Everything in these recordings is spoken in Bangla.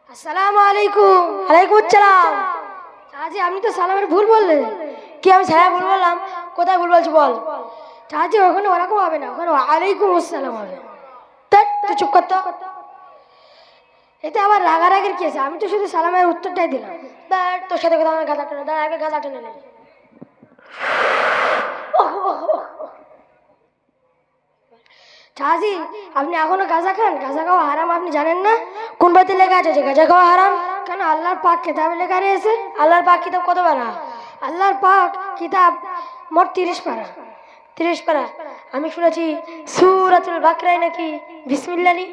আসসালামু আলাইকুম। ওয়ালাইকুম আসসালাম। চাচি আপনি তো সালামের ভুল বললেন। কি আমি সাহেব ভুল বললাম? কোথায় ভুল বলছি বল। চাচি ওখানে ওরকম হবে না, ওখানে ওয়ালাইকুম আসসালাম হবে। তুই চুপ করতো। এতে আবার রাগারাগির কি আছে? আমি তো শুধু সালামের উত্তরটাই দিলাম। তোর সাথে কথা আমার গাঁজা টেনে দাঁড়া, আগে গাঁজা টেনে নেই। চাচি আপনি এখনো গাঁজা খান? গাঁজা খাওয়া হারাম আপনি জানেন না? কোন বইতে লেখা আছে যে গাঁজা খাওয়া হারাম? কেন আল্লাহর পাক কিতাবে লেখা রয়েছে। আল্লাহর পাক কিতাব কত পারা? আল্লাহর পাক কিতাব মোট 30 পারা। 30 পারা। আমি শুনেছি সূরাতুল বাকরায় নাকি বিসমিল্লাহ নেই।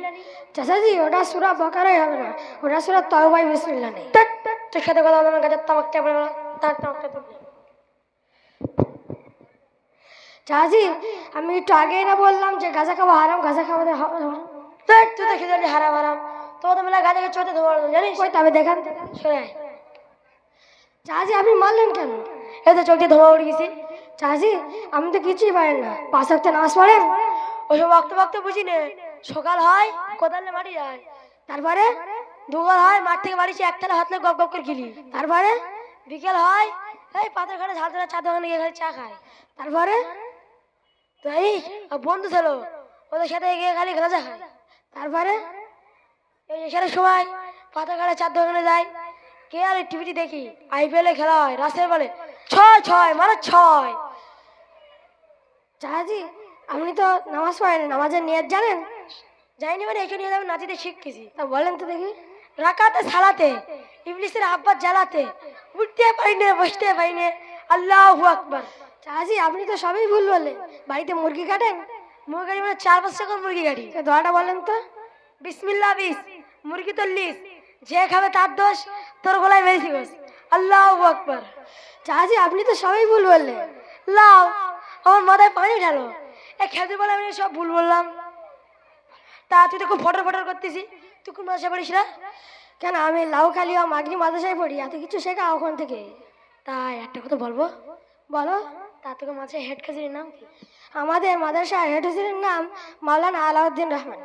চাচাজি ওটা সূরা বাকারাই হবে না, ওটা সূরা তাওবায় বিসমিল্লাহ নেই। তোর সাথে কথা বললাম গাঁজার তামাকটা পড়ে গেল, তার তামাকটা তুলবে। চাচি আমি একটু আগেই না বললাম যে গাঁজা খাওয়া হারাম, গাঁজা খাওয়া তুই দেখে জানি হারাম হারাম। তোমাদের মেলা গাঁজাকে চোখে ধোয়া জানিস? ওই তবে দেখান শোনে। চাচি আপনি মারলেন কেন? এই তো চোখে ধোয়া উঠে গেছি। চাচি আপনি তো কিছুই পারেন না, 5 ওয়াক্ত নামাজ পড়েন? ওইসব বক্ত বক্ত বুঝি নে। সকাল হয় কোদালে মাটি যায়, তারপরে দুপুর হয় মাঠ থেকে বাড়িছি একতলা হাতলে গপ গপ করে গিলি, তারপরে বিকেল হয় এই পাথর ঘাটে ঝাল ধরে চা দোকানে গিয়ে চা খায়, তারপরে তাই বন্ধু ছিল ওদের সাথে গিয়ে খালি গাঁজা খায়, তারপরে এই এখানে সময় পাথর ঘাটে চার দোকানে যায়। কে আর টিভিটি দেখি IPL খেলা হয়, রাস্তায় বলে 6-6 মানে 6। চাচি আপনি তো নামাজ পড়েন, নামাজের নিয়ত জানেন? যাইনি মানে এখানে নিয়ে যাবেন নাচিতে শিখতেছি। তা বলেন তো দেখি। রাকাতে সালাতে ইবলিসের আব্বাস জ্বালাতে উঠতে পারি না বসতে পারি না, আল্লাহু আকবার। চাচি আপনি তো সবই ভুল বললেন। বাড়িতে মুরগি কাটেন? মুরগি কাটি মানে 4 বছর করে মুরগি কাটি। দোয়াটা বলেন তো। বিসমিল্লাহ বিস, মুরগি তো লিস, যে খাবে তার দোষ, তোর গলায় মেরেছি গোস, আল্লাহু আকবার। চাচি আপনি তো সবই ভুল বললেন। লাও আমার মাথায় পানি ঢালো। এই খেতে বলে আমি সব ভুল বললাম। তা তুই তো খুব ফটর ফটর করতেছি, তুই কোন মাদ্রাসায় পড়িস না? কেন আমি লাউখালিয়া মাগরি মাদ্রাসায় পড়ি, এত কিছু শেখা ওখান থেকে। তাই একটা কথা বলবো? বলো। তা তোকে মাদ্রাসায় হেড কাজীর নাম কি? আমাদের মাদ্রাসায় হেড হাজিরের নাম মাওলানা আলাউদ্দিন রহমান।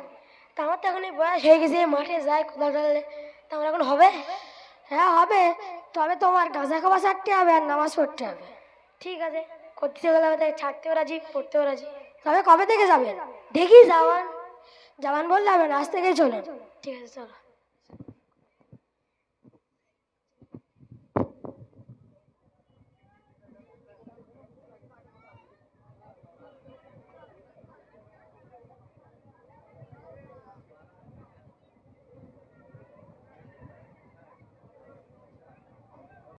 তা আমার তো এখন বয়স হয়ে গেছে, মাঠে যায় কোদাল ঢাললে, তা আমার এখন হবে? হ্যাঁ হবে, তবে তোমার গাঁজা খাওয়া ছাড়তে হবে আর নামাজ পড়তে হবে। ঠিক আছে, করতে গেলে ছাড়তেও রাজি, পড়তেও রাজি। তবে কবে থেকে যাবেন? দেখি যাওয়ান। যাওয়ান বললে হবে না, আজ থেকেই চলুন। ঠিক আছে চলো।